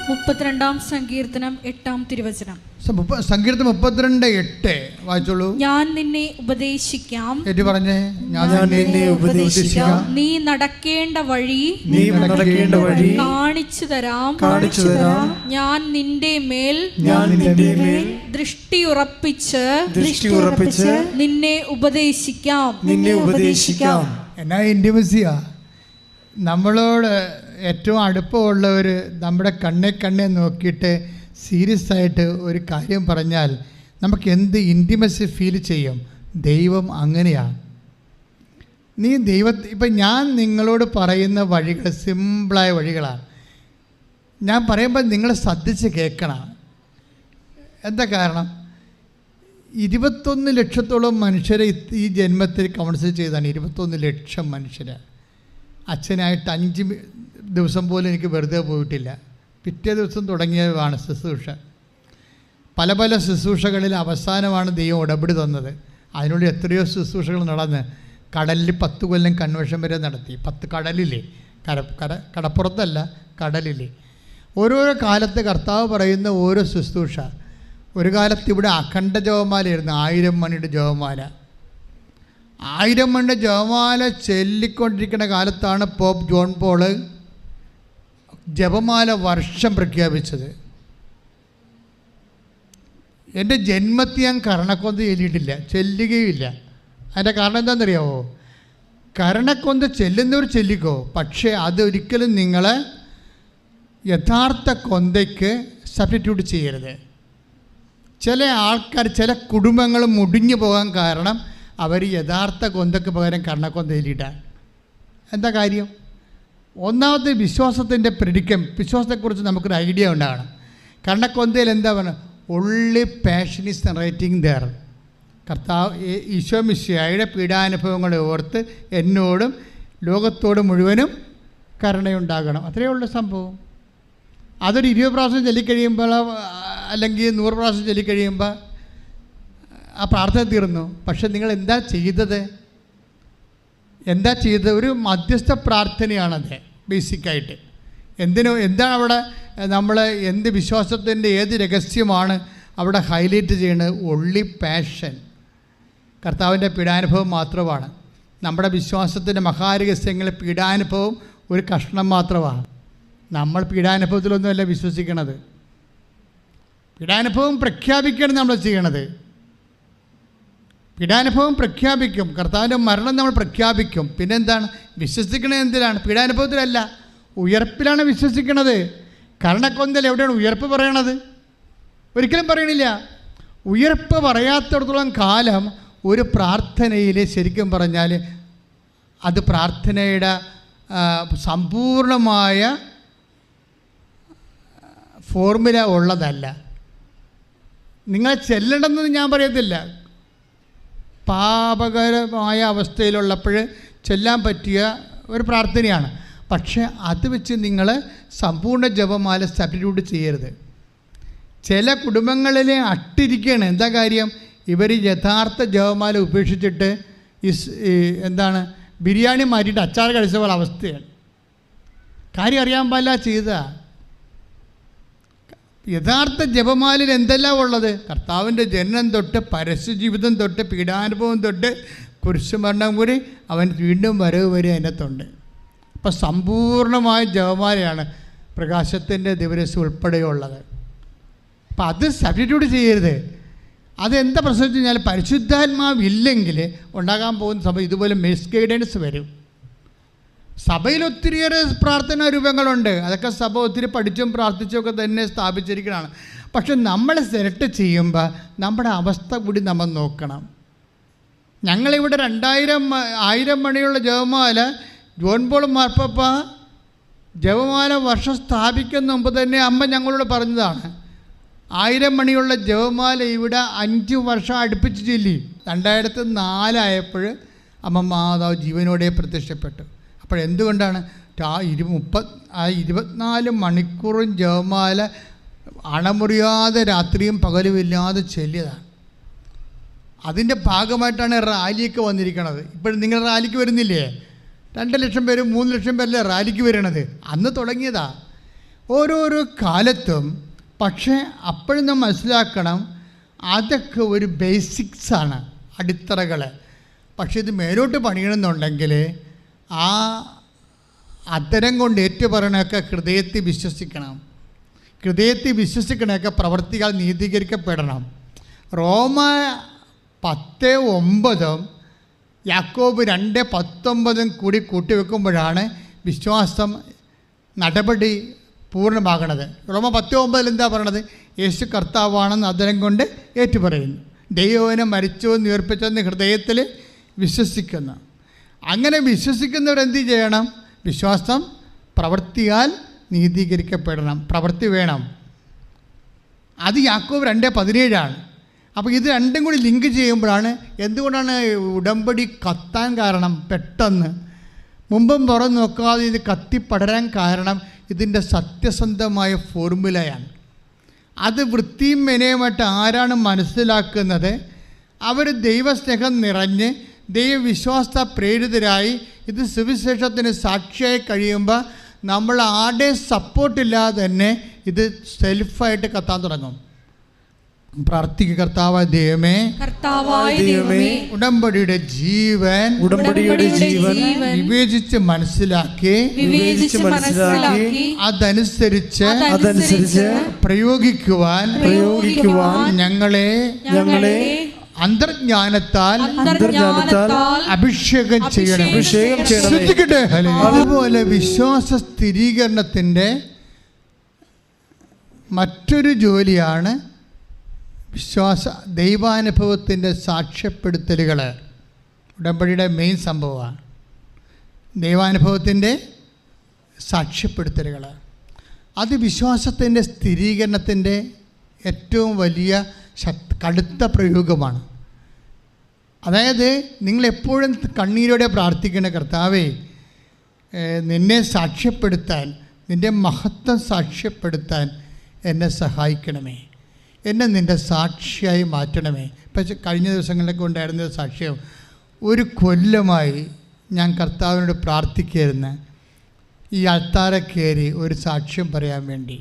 32 സങ്കീർത്തനം 8 തിരുവചനം. സങ്കീർത്തനം 32:8 വായിച്ചോളൂ. ഞാൻ നിന്നെ ഉപദേശിക്കാം. ഏറ്റു പറഞ്ഞേ. ഞാൻ നിന്നെ ഉപദേശിക്കാം. നീ നടക്കേണ്ട വഴി കാണിച്ചു തരാം. ഞാൻ നിന്റെ മേൽ ദൃഷ്ടി ഉറപ്പിച്ച് നിന്നെ ഉപദേശിക്കാം. എന്നാ ഇന്റിമസിയാ. നമ്മളോട് ഏറ്റവും അടുപ്പമുള്ളവർ നമ്മുടെ കണ്ണെ നോക്കിയിട്ട് സീരിയസ് ആയിട്ട് ഒരു കാര്യം പറഞ്ഞാൽ നമുക്ക് എന്ത് ഇൻറ്റിമസി ഫീൽ ചെയ്യും. ദൈവം അങ്ങനെയാണ്. ഇപ്പം ഞാൻ നിങ്ങളോട് പറയുന്ന വഴികൾ സിമ്പിളായ വഴികളാണ്. ഞാൻ പറയുമ്പോൾ നിങ്ങൾ ശ്രദ്ധിച്ച് കേൾക്കണം. എന്താ കാരണം? 21 ലക്ഷത്തോളം മനുഷ്യരെ ഈ ജന്മത്തിൽ കൗൺസിൽ ചെയ്താണ്. 21 ലക്ഷം മനുഷ്യരെ. അച്ഛനായിട്ട് 5 ദിവസം പോലും എനിക്ക് വെറുതെ പോയിട്ടില്ല. പിറ്റേ ദിവസം തുടങ്ങിയതാണ് ശുശ്രൂഷ. പല ശുശ്രൂഷകളിൽ അവസാനമാണ് ദൈവം ഉടമ്പടി തന്നത്. അതിനുള്ളിൽ എത്രയോ ശുശ്രൂഷകൾ നടന്ന് കടലിൽ 10 കൊല്ലം കൺവെൻഷൻ വരെ നടത്തി. 10 കടലില്ലേ, കടപ്പുറത്തല്ല, കടലില്ലേ. ഓരോരോ കാലത്ത് കർത്താവ് പറയുന്ന ഓരോ ശുശ്രൂഷ. ഒരു കാലത്ത് ഇവിടെ അഖണ്ഡ ജപമാലയായിരുന്നു. 1000 മണിയുടെ ജപമാല. 1000 മണിയുടെ ജപമാല ചൊല്ലിക്കൊണ്ടിരിക്കുന്ന കാലത്താണ് പോപ്പ് ജോൺ പോൾ ജപമാല വർഷം പ്രഖ്യാപിച്ചത്. എൻ്റെ ജന്മത്തിൽ ഞാൻ കരണക്കൊന്ത ചൊല്ലിയിട്ടില്ല, ചൊല്ലുകയുമില്ല. അതിൻ്റെ കാരണം എന്താണെന്നറിയാമോ? കരണക്കൊന്ത ചെല്ലുന്നവർ ചൊല്ലിക്കോ, പക്ഷേ അതൊരിക്കലും നിങ്ങളെ യഥാർത്ഥ കൊന്തയ്ക്ക് സബ്സ്റ്റിറ്റ്യൂട്ട് ചെയ്യരുത്. ചില ആൾക്കാർ, ചില കുടുംബങ്ങൾ മുടിഞ്ഞു പോകാൻ കാരണം അവർ യഥാർത്ഥ കൊന്തയ്ക്ക് പകരം കരണക്കൊന്ത ചൊല്ലിയിട്ടാണ്. എന്താ കാര്യം? ഒന്നാമത്തെ വിശ്വാസത്തിൻ്റെ വിശ്വാസത്തെക്കുറിച്ച് നമുക്കൊരു ഐഡിയ ഉണ്ടാകണം. കരണക്കൊന്തയിൽ എന്താ പറയുക? Only passion is narrating there. കർത്താവ് ഈശോ മിശിഹായുടെ പീഡാനുഭവങ്ങളെ ഓർത്ത് എന്നോടും ലോകത്തോട് മുഴുവനും കരുണയുണ്ടാകണം. അത്രയേ ഉള്ള സംഭവം. അതൊരു 20 പ്രാവശ്യം ചൊല്ലിക്കഴിയുമ്പോൾ അല്ലെങ്കിൽ 100 പ്രാവശ്യം ചൊല്ലിക്കഴിയുമ്പോൾ ആ പ്രാർത്ഥന തീർന്നു. പക്ഷെ നിങ്ങൾ എന്താ ചെയ്തത്? ഒരു മധ്യസ്ഥ പ്രാർത്ഥനയാണത് ബേസിക്കായിട്ട്. എന്താണ് അവിടെ നമ്മൾ എന്ത് വിശ്വാസത്തിൻ്റെ ഏത് രഹസ്യമാണ് അവിടെ ഹൈലൈറ്റ് ചെയ്യുന്നത്? Only passion. കർത്താവിൻ്റെ പീഡാനുഭവം മാത്രമാണ്. നമ്മുടെ വിശ്വാസത്തിൻ്റെ മഹാരഹസ്യങ്ങൾ പീഡാനുഭവം ഒരു കഷ്ണം മാത്രമാണ്. നമ്മൾ പീഡാനുഭവത്തിലൊന്നുമല്ല വിശ്വസിക്കണത്. പീഡാനുഭവം പ്രഖ്യാപിക്കുകയാണ് നമ്മൾ ചെയ്യണത്. പീഡാനുഭവം പ്രഖ്യാപിക്കും. കർത്താവിൻ്റെ മരണം നമ്മൾ പ്രഖ്യാപിക്കും. പിന്നെന്താണ് വിശ്വസിക്കണത്? എന്തിലാണ്? പീഡാനുഭവത്തിലല്ല, ഉയർപ്പിലാണ് വിശ്വസിക്കണത്. കരണക്കൊന്തൽ എവിടെയാണ് ഉയർപ്പ് പറയണത്? ഒരിക്കലും പറയണില്ല. ഉയർപ്പ് പറയാത്തിടത്തോളം കാലം ഒരു പ്രാർത്ഥനയിൽ ശരിക്കും പറഞ്ഞാൽ അത് പ്രാർത്ഥനയുടെ സമ്പൂർണമായ ഫോർമുല ഉള്ളതല്ല. നിങ്ങൾ ചെല്ലണമെന്ന് ഞാൻ പറയത്തില്ല. പാപകരമായ അവസ്ഥയിലുള്ളപ്പോൾ ചെല്ലാൻ പറ്റിയ ഒരു പ്രാർത്ഥനയാണ്. പക്ഷേ അത് വെച്ച് നിങ്ങൾ സമ്പൂർണ്ണ ജപമാല സബ്സ്റ്റിറ്റ്യൂട്ട് ചെയ്യരുത്. ചില കുടുംബങ്ങളിലെ അട്ടിരിക്കുകയാണ്. എന്താ കാര്യം? ഇവർ യഥാർത്ഥ ജപമാല ഉപേക്ഷിച്ചിട്ട് ബിരിയാണി മാറ്റിയിട്ട് അച്ചാർ കഴിച്ച പോലെ അവസ്ഥയാണ്. കാര്യം അറിയാൻ പാടില്ല ചെയ്താൽ. യഥാർത്ഥ ജപമാലയിൽ എന്തെല്ലാം ഉള്ളത്? കർത്താവിൻ്റെ ജനനം തൊട്ട് പരസ്യജീവിതം തൊട്ട് പീഡാനുഭവം തൊട്ട് കുരിശുമരണം കൂടി അവൻ വീണ്ടും വരവ് വരെ അതിനകത്തുണ്ട്. അപ്പം സമ്പൂർണമായ ജപമാലയാണ് പ്രകാശത്തിൻ്റെ ദിവസം ഉൾപ്പെടെയുള്ളത്. അപ്പം അത് സബ്സ്റ്റിറ്റ്യൂട്ട് ചെയ്യരുത്. അതെന്താ പ്രശ്നം വെച്ച് കഴിഞ്ഞാൽ പരിശുദ്ധാത്മാവില്ലെങ്കിൽ ഉണ്ടാകാൻ പോകുന്ന സമയം ഇതുപോലെ മിസ്ഗൈഡൻസ് വരും. സഭയിൽ ഒത്തിരിയേറെ പ്രാർത്ഥനാ രൂപങ്ങളുണ്ട്. അതൊക്കെ സഭ ഒത്തിരി പഠിച്ചും പ്രാർത്ഥിച്ചുമൊക്കെ തന്നെ സ്ഥാപിച്ചിരിക്കുന്നതാണ്. പക്ഷെ നമ്മൾ സെലക്ട് ചെയ്യുമ്പോൾ നമ്മുടെ അവസ്ഥ കൂടി നമ്മൾ നോക്കണം. ഞങ്ങളിവിടെ 1000 മണിയുള്ള ജപമാല ജോൺ പോൾ മാർപ്പാപ്പ ജപമാല വർഷം സ്ഥാപിക്കുന്ന മുമ്പ് തന്നെ അമ്മ ഞങ്ങളോട് പറഞ്ഞതാണ്. 1000 മണിയുള്ള ജപമാല ഇവിടെ 5 വർഷം അടുപ്പിച്ച് ചൊല്ലി. 2004 ആയപ്പോൾ അമ്മ മാതാവ് ജീവനോടെ പ്രത്യക്ഷപ്പെട്ടു. അപ്പോഴെന്തുകൊണ്ടാണ്? 24 മണിക്കൂറും ജപമാല അണമുറിയാതെ രാത്രിയും പകലുമില്ലാതെ ചൊല്ലിയതാണ്. അതിൻ്റെ ഭാഗമായിട്ടാണ് റാലിയൊക്കെ വന്നിരിക്കുന്നത്. ഇപ്പോൾ നിങ്ങൾ റാലിക്ക് വരുന്നില്ലേ? 2 ലക്ഷം പേരും 3 ലക്ഷം പേരല്ലേ റാലിക്ക് വരണത്? അന്ന് തുടങ്ങിയതാ. ഓരോരോ കാലത്തും. പക്ഷേ അപ്പോഴും നാം മനസ്സിലാക്കണം, അതൊക്കെ ഒരു ബേസിക്സാണ്, അടിത്തറകൾ. പക്ഷേ ഇത് മേലോട്ട് പണിയണമെന്നുണ്ടെങ്കിൽ ആ അത്തരം കൊണ്ട് ഏറ്റുപറയണമൊക്കെ ഹൃദയത്തിൽ വിശ്വസിക്കണം. ഹൃദയത്തിൽ വിശ്വസിക്കണമൊക്കെ പ്രവർത്തികൾ നീതീകരിക്കപ്പെടണം. റോമ 10:9 യാക്കോബ് 2:19 കൂടി കൂട്ടിവെക്കുമ്പോഴാണ് വിശ്വാസം നടപടി പൂർണ്ണമാകണത്. റോമ 10:9 എന്താ പറയണത്? യേശു കർത്താവാണെന്ന് അധരം കൊണ്ട് ഏറ്റുപറയുന്നു. ദൈവനെ മരിച്ചുവെന്ന് ഉയർപ്പിച്ചെന്ന് ഹൃദയത്തിൽ വിശ്വസിക്കുന്നു. അങ്ങനെ വിശ്വസിക്കുന്നവരെന്ത് ചെയ്യണം? വിശ്വാസം പ്രവൃത്തിയാൽ നീതീകരിക്കപ്പെടണം. പ്രവൃത്തി വേണം. അത് യാക്കോബ് 2:17. അപ്പോൾ ഇത് രണ്ടും കൂടി ലിങ്ക് ചെയ്യുമ്പോഴാണ് എന്തുകൊണ്ടാണ് ഉടമ്പടി കത്താൻ കാരണം. പെട്ടെന്ന് മുമ്പും പുറം നോക്കാതെ ഇത് കത്തിപ്പടരാൻ കാരണം ഇതിൻ്റെ സത്യസന്ധമായ ഫോർമുലയാണ്. അത് വൃത്തിയും മെനയുമായിട്ട് ആരാണ് മനസ്സിലാക്കുന്നത്? അവർ ദൈവസ്നേഹം നിറഞ്ഞ് ദൈവവിശ്വാസ പ്രേരിതരായി ഇത് സുവിശേഷത്തിന് സാക്ഷിയായി കഴിയുമ്പോൾ നമ്മൾ ആരുടെയും സപ്പോർട്ടില്ലാതെ തന്നെ ഇത് സെൽഫായിട്ട് കത്താൻ തുടങ്ങും. പ്രാർത്ഥിക്കുക, കർത്താവായ ദൈവമേ, ഉടമ്പടിയുടെ ജീവൻ വിവേചിച്ച് മനസ്സിലാക്കി അതനുസരിച്ച് പ്രയോഗിക്കുവാൻ ഞങ്ങളെ അന്തർജ്ഞാനത്താൽ അഭിഷേകം ചെയ്യണം. അതുപോലെ വിശ്വാസ സ്ഥിരീകരണത്തിൻ്റെ മറ്റൊരു ജോലിയാണ് ദൈവാനുഭവത്തിൻ്റെ സാക്ഷ്യപ്പെടുത്തലുകൾ. ഉടമ്പടിയുടെ മെയിൻ സംഭവമാണ് ദൈവാനുഭവത്തിൻ്റെ സാക്ഷ്യപ്പെടുത്തലുകൾ. അത് വിശ്വാസത്തിൻ്റെ സ്ഥിരീകരണത്തിൻ്റെ ഏറ്റവും വലിയ കടുത്ത പ്രയോഗമാണ്. അതായത് നിങ്ങളെപ്പോഴും കണ്ണീരോടെ പ്രാർത്ഥിക്കേണ്ട, കർത്താവേ നിന്നെ സാക്ഷ്യപ്പെടുത്താൻ, നിൻ്റെ മഹത്വം സാക്ഷ്യപ്പെടുത്താൻ എന്നെ സഹായിക്കണമേ, എന്നെ നിൻ്റെ സാക്ഷിയായി മാറ്റണമേ. ഇപ്പം കഴിഞ്ഞ ദിവസങ്ങളിലൊക്കെ ഉണ്ടായിരുന്ന സാക്ഷ്യം, 1 കൊല്ലമായി ഞാൻ കർത്താവിനോട് പ്രാർത്ഥിക്കായിരുന്നു ഈ അൾത്താര കയറി ഒരു സാക്ഷ്യം പറയാൻ വേണ്ടി.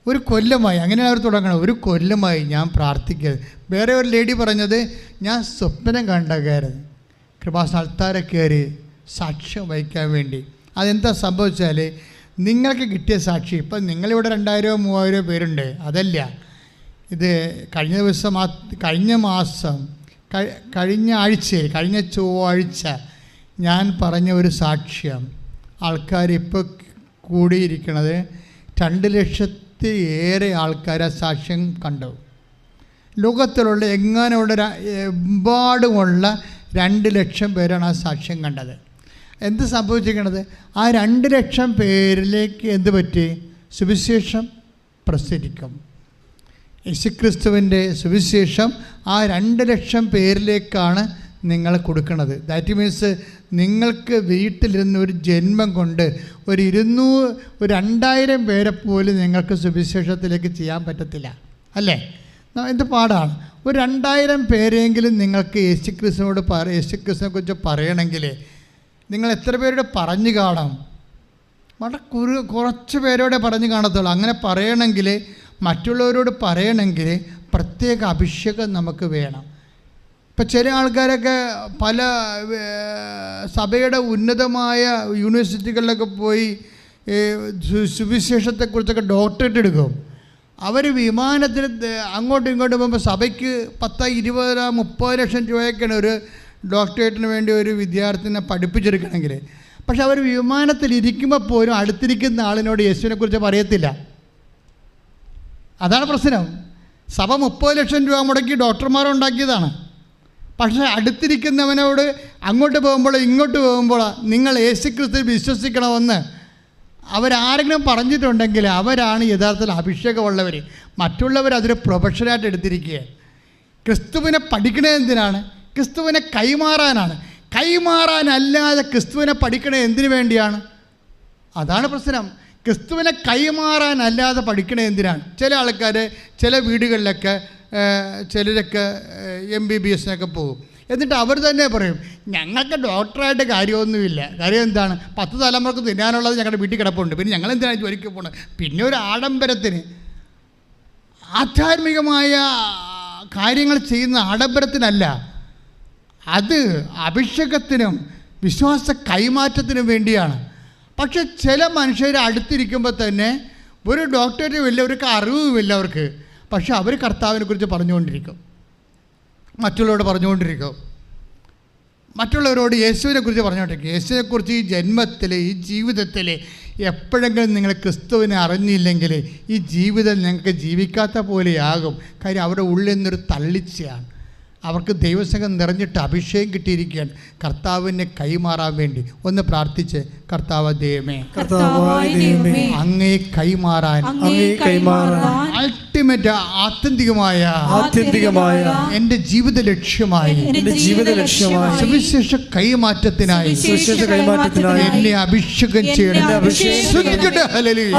1 കൊല്ലമായി, അങ്ങനെയാണ് അവർ തുടങ്ങണം. 1 കൊല്ലമായി ഞാൻ പ്രാർത്ഥിക്കരുത്. വേറെ ഒരു ലേഡി പറഞ്ഞത്, ഞാൻ സ്വപ്നം കണ്ടായിരുന്നു കൃപാസന അൾത്താര കയറി സാക്ഷ്യം വഹിക്കാൻ വേണ്ടി. അതെന്താ സംഭവിച്ചാൽ, നിങ്ങൾക്ക് കിട്ടിയ സാക്ഷി ഇപ്പം നിങ്ങളിവിടെ 2000-3000 പേരുണ്ട്, അതല്ല. ഇത് കഴിഞ്ഞ മാസം കഴിഞ്ഞ ചൊവ്വാഴ്ച ഞാൻ പറഞ്ഞ ഒരു സാക്ഷ്യം ആൾക്കാർ ഇപ്പോൾ കൂടിയിരിക്കുന്നത് 2,00,000 ആൾക്കാർ ആ സാക്ഷ്യം കണ്ടു. ലോകത്തിലുള്ള എമ്പാടുമുള്ള 2,00,000 പേരാണ് ആ സാക്ഷ്യം കണ്ടത്. എന്ത് സംഭവിച്ചിരിക്കണത്? ആ 2,00,000 പേരിലേക്ക് എന്ത് പറ്റി? സുവിശേഷം പ്രസരിക്കും. യേശുക്രിസ്തുവിൻ്റെ സുവിശേഷം ആ 2,00,000 പേരിലേക്കാണ് നിങ്ങൾ കൊടുക്കുന്നത്. ദാറ്റ് മീൻസ് നിങ്ങൾക്ക് വീട്ടിലിരുന്ന് ഒരു ജന്മം കൊണ്ട് ഒരു 2,000 പേരെ പോലും നിങ്ങൾക്ക് സുവിശേഷത്തിലേക്ക് ചെയ്യാൻ പറ്റത്തില്ല, അല്ലേ? എന്ത് പാടാണ്. ഒരു 2,000 പേരെങ്കിലും നിങ്ങൾക്ക് യേശുക്രിസ്തുവിനെ കുറിച്ച് പറയണമെങ്കിൽ നിങ്ങൾ എത്ര പേരോട് പറഞ്ഞു കാണാം? വളരെ കുറച്ച് പേരോടെ പറഞ്ഞു കാണത്തുള്ളൂ. അങ്ങനെ പറയണമെങ്കിൽ, മറ്റുള്ളവരോട് പറയണമെങ്കിൽ പ്രത്യേക അഭിഷേകം നമുക്ക് വേണം. ഇപ്പം ചില ആൾക്കാരൊക്കെ പല സഭയുടെ ഉന്നതമായ യൂണിവേഴ്സിറ്റികളിലൊക്കെ പോയി സുവിശേഷത്തെക്കുറിച്ചൊക്കെ ഡോക്ടറേറ്റ് എടുക്കും. അവർ വിമാനത്തിൽ അങ്ങോട്ടും ഇങ്ങോട്ടും പോകുമ്പോൾ സഭയ്ക്ക് 10, 20, 30 ലക്ഷം രൂപയൊക്കെയാണ് ഒരു ഡോക്ടറേറ്റിന് വേണ്ടി ഒരു വിദ്യാർത്ഥിനെ പഠിപ്പിച്ചെടുക്കണമെങ്കിൽ. പക്ഷെ അവർ വിമാനത്തിൽ ഇരിക്കുമ്പോൾ പോലും അടുത്തിരിക്കുന്ന ആളിനോട് യേശുവിനെക്കുറിച്ച് പറയത്തില്ല. അതാണ് പ്രശ്നം. സഭ 30 ലക്ഷം രൂപ മുടക്കി ഡോക്ടർമാരുണ്ടാക്കിയതാണ്. പക്ഷേ അടുത്തിരിക്കുന്നവനോട് അങ്ങോട്ട് പോകുമ്പോൾ ഇങ്ങോട്ട് പോകുമ്പോൾ നിങ്ങൾ യേശുക്രിസ്തു വിശ്വസിക്കണമെന്ന് അവരാരെങ്കിലും പറഞ്ഞിട്ടുണ്ടെങ്കിൽ അവരാണ് യഥാർത്ഥത്തിൽ അഭിഷേകമുള്ളവർ. മറ്റുള്ളവർ അതൊരു പ്രൊഫഷനായിട്ട് എടുത്തിരിക്കുക. ക്രിസ്തുവിനെ പഠിക്കണത് എന്തിനാണ്? ക്രിസ്തുവിനെ കൈമാറാനാണ്. കൈമാറാനല്ലാതെ ക്രിസ്തുവിനെ പഠിക്കണത് എന്തിനു വേണ്ടിയാണ്? അതാണ് പ്രശ്നം. ക്രിസ്തുവിനെ കൈമാറാനല്ലാതെ പഠിക്കണത് എന്തിനാണ്? ചില ആൾക്കാർ ചില വീടുകളിലൊക്കെ ചിലരൊക്കെ MBBS പോകും. എന്നിട്ട് അവർ തന്നെ പറയും ഞങ്ങൾക്ക് ഡോക്ടറായിട്ട് കാര്യമൊന്നുമില്ല. കാര്യം എന്താണ്? 10 തലമുറക്ക് തിന്നാനുള്ളത് ഞങ്ങളുടെ വീട്ടിൽ കിടപ്പുണ്ട്, പിന്നെ ഞങ്ങൾ എന്തിനാണ് ജോലിക്ക് പോകുന്നത്? പിന്നെ ഒരു ആഡംബരത്തിന്, ആധ്യാത്മികമായ കാര്യങ്ങൾ ചെയ്യുന്ന ആഡംബരത്തിനല്ല, അത് അഭിഷേകത്തിനും വിശ്വാസ കൈമാറ്റത്തിനും വേണ്ടിയാണ്. പക്ഷെ ചില മനുഷ്യർ അടുത്തിരിക്കുമ്പോൾ തന്നെ ഒരു ഡോക്ടറേറ്റും ഇല്ല, ഒരു അറിവുമില്ല അവർക്ക്, പക്ഷെ അവർ കർത്താവിനെ കുറിച്ച് പറഞ്ഞുകൊണ്ടിരിക്കും, മറ്റുള്ളവരോട് പറഞ്ഞുകൊണ്ടിരിക്കും, മറ്റുള്ളവരോട് യേശുവിനെ കുറിച്ച് പറഞ്ഞുകൊണ്ടിരിക്കും. യേശുവിനെക്കുറിച്ച് ഈ ജന്മത്തിൽ, ഈ ജീവിതത്തിൽ എപ്പോഴെങ്കിലും നിങ്ങൾ ക്രിസ്തുവിനെ അറിഞ്ഞില്ലെങ്കിൽ ഈ ജീവിതം ഞങ്ങൾക്ക് ജീവിക്കാത്ത പോലെയാകും. കാര്യം അവരുടെ ഉള്ളിൽ നിന്നൊരു തള്ളിച്ചയാണ്. അവർക്ക് ദൈവസംഘം നിറഞ്ഞിട്ട് അഭിഷേകം കിട്ടിയിരിക്കുകയാണ് കർത്താവിനെ കൈമാറാൻ വേണ്ടി. ഒന്ന് പ്രാർത്ഥിച്ച്, കർത്താവ് ദൈവമേ, അങ്ങേ കൈമാറാൻ അൾട്ടിമേറ്റ് ആത്യന്തികമായ എൻ്റെ ജീവിത ലക്ഷ്യമായി സുവിശേഷ കൈമാറ്റത്തിനായി എന്നെ അഭിഷേകം ചെയ്യണം. ഹല്ലേലൂയ.